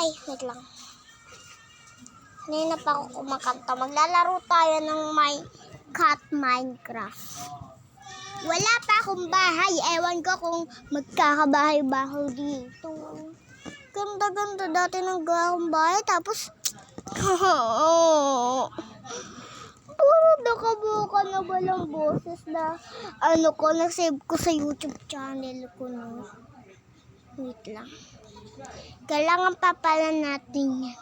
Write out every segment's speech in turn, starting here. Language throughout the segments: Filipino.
Ay, wait lang. Hindi na pa ako kumakanta. Maglalaro tayo ng Minecraft. Wala pa akong bahay. Ewan ko kung magkakabahay-bahay dito. Ganda-ganda dati ng gawang bahay. Tapos, puro nakabuka na walang boses na nasave ko sa YouTube channel ko. No? Wait lang. Kailangan papalan natin yan.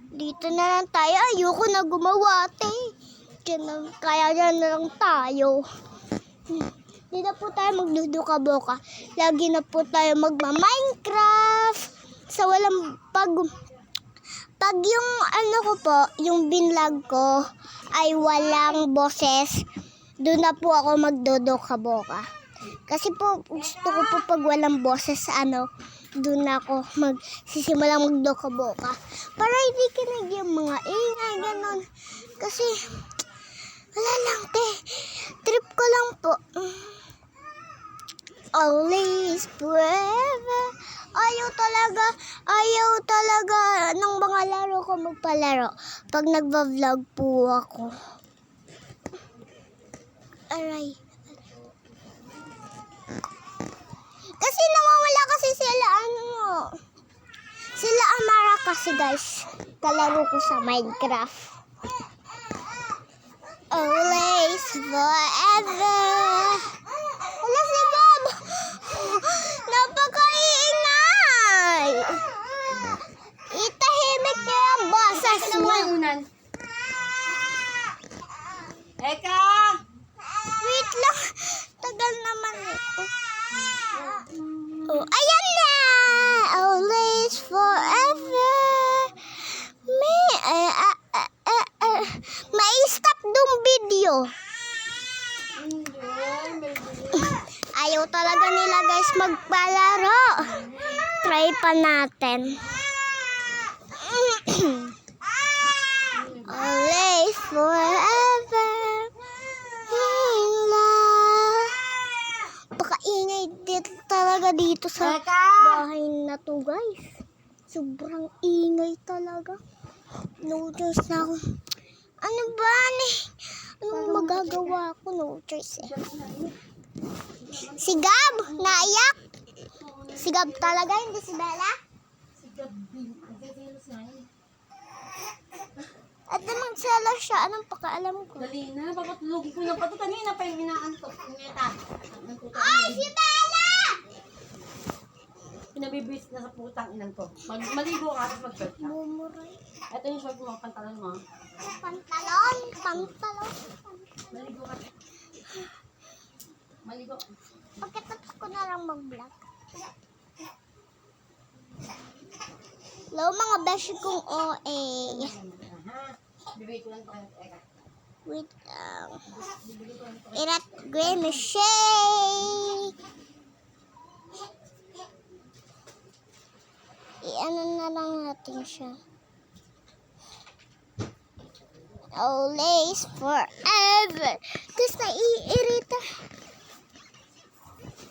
Dito na lang tayo. Ayoko na gumawa, te. Kaya dyan na lang tayo. Hindi na po tayo magduduka-boka. Lagi na po tayo magma-Minecraft. Sa walang pag yung ko po, yung binlog ko ay walang boses, doon na po ako magduduka-boka. Kasi po, gusto ko po pag walang boses, doon na ako magsisimulang magduka-boka. Para hindi kinig yung mga ingay, ganon. Kasi, wala lang, te. Trip ko lang po. Always forever. Ayaw talaga ng mga laro ko magpalaro pag nagva-vlog po ako. Aray. Kasi nawawala kasi sila Amara kasi guys, kalaro ko sa Minecraft. Always forever. Wala si Bob. Napakaingay. Itahimik niya ang boses mo. Eka! Wait lang. Tagal naman ito. Oh, ayan na. Always forever. May-stop dong video. Ayaw talaga nila guys magpalaro. Try pa natin. Always forever. Pakaingay dito talaga dito sa bahay na to guys. Sobrang ingay talaga. No choice na ako. Ano ba ni? Anong magagawa ko? No choice eh. Si Gab, naiyak. Si Gab talaga, hindi si Bella. Si Gabin. At namang sala siya, anong pakaalam ko? Dali na, papatulogin ko lang pa ito. Kanina pa yung inaantok. Ay, si Bella! Pinabibis na sa putang inan ko. Maligo ka at mag-short ka. Mumuray. Ito yung short mo, pantalon mo. Pantalon. Maligo ka. Maligo. Pagkatapos ko na lang mag-vlog. Hello mga beshi kong OA. Bibigay ko lang ito kayo. Eka. Wait Irat Grammy Shake. I-ano na lang natin siya. Always forever. Guys, naiirita.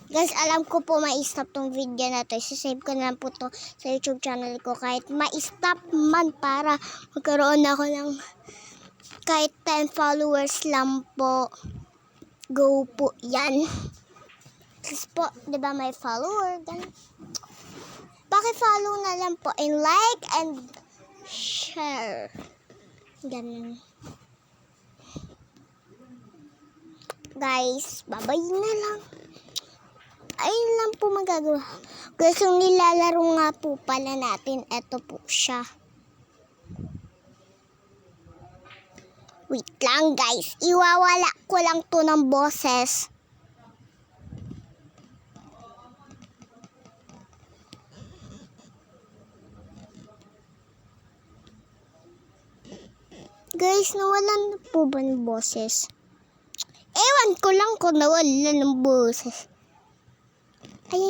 Guys, alam ko po ma-stop tong video na to. Isasave ko na lang po to sa YouTube channel ko. Kahit ma-stop man para magkaroon ako ng kahit 10 followers lang po. Go po yan. Kasi po, di ba may follower? Ganun. Paki-follow na lang po and like and share. Ganun. Guys, bye-bye na lang. Ayun lang po magagawa. Guys, yung nilalaro nga po pala natin, eto po siya. Wait lang guys, iwawala ko lang to ng boses. Guys, nawalan na po ba ng boses? Ewan ko lang kung nawalan ng boses. Ay.